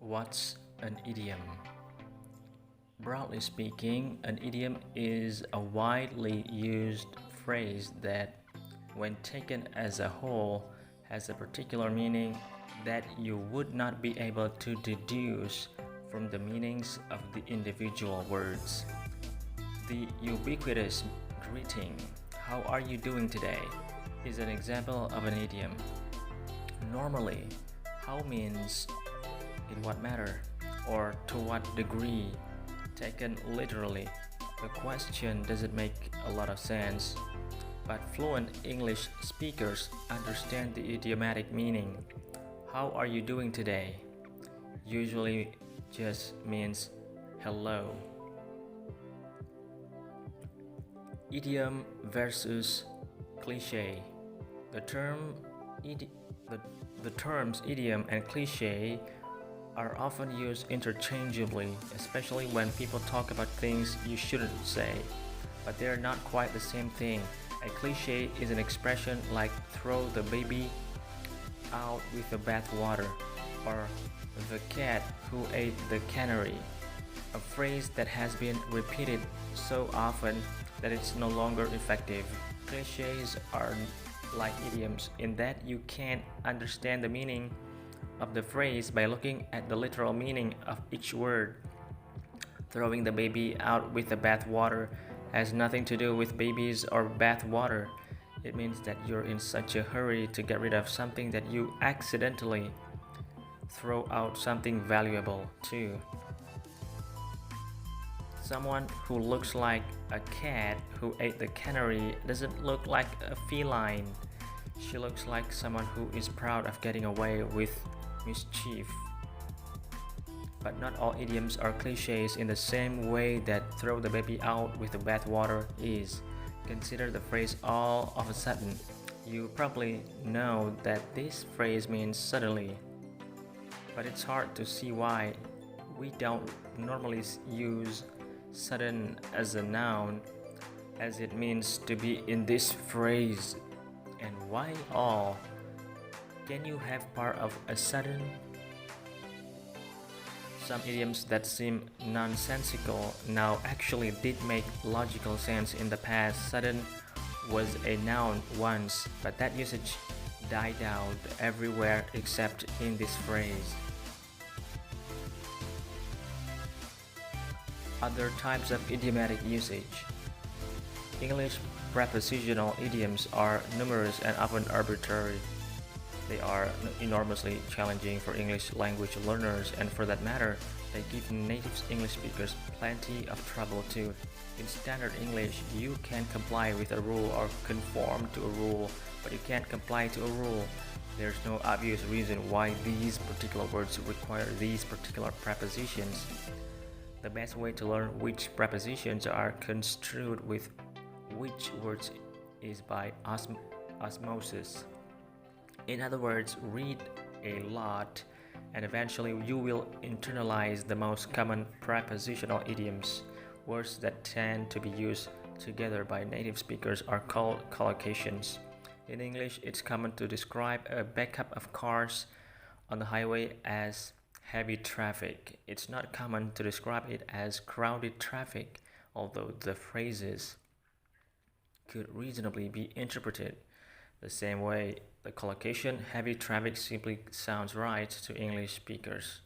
What's an idiom? Broadly speaking, an idiom is a widely used phrase that, when taken as a whole, has a particular meaning that you would not be able to deduce from the meanings of the individual words. The ubiquitous greeting, "How are you doing today?" is an example of an idiom. Normally, how means "in what manner" or "to what degree." Taken literally, the question doesn't make a lot of sense, but fluent English speakers understand the idiomatic meaning. "How are you doing today?" usually just means hello. Idiom versus cliché. The term idi- the terms idiom and cliché are often used interchangeably, especially when people talk about things you shouldn't say, but they're not quite the same thing. A cliché is an expression like "throw the baby out with the bathwater" or "the cat who ate the canary," a phrase that has been repeated so often that it's no longer effective. Clichés are like idioms in that you can't understand the meaning of the phrase by looking at the literal meaning of each word. Throwing the baby out with the bathwater has nothing to do with babies or bathwater. It means that you're in such a hurry to get rid of something that you accidentally throw out something valuable too. Someone who looks like a cat who ate the canary doesn't look like a feline. She looks like someone who is proud of getting away with mischief. But not all idioms are cliches in the same way that "throw the baby out with the bathwater" is. Consider the phrase "all of a sudden." You probably know that this phrase means suddenly, but it's hard to see why we don't normally use sudden as a noun, as it means to be in this phrase. And why all? Can you have part of a sudden? Some idioms that seem nonsensical now actually did make logical sense in the past. Sudden was a noun once, but that usage died out everywhere except in this phrase. Other types of idiomatic usage. English prepositional idioms are numerous and often arbitrary. They are enormously challenging for English language learners, and for that matter, they give native English speakers plenty of trouble too. In standard English, you can comply with a rule or conform to a rule, but you can't comply to a rule. There's no obvious reason why these particular words require these particular prepositions. The best way to learn which prepositions are construed with which words is by osmosis. In other words, read a lot and eventually you will internalize the most common prepositional idioms. Words that tend to be used together by native speakers are called collocations. In English, it's common to describe a backup of cars on the highway as heavy traffic. It's not common to describe it as crowded traffic, although the phrases could reasonably be interpreted the same way. The collocation "heavy traffic" simply sounds right to English speakers.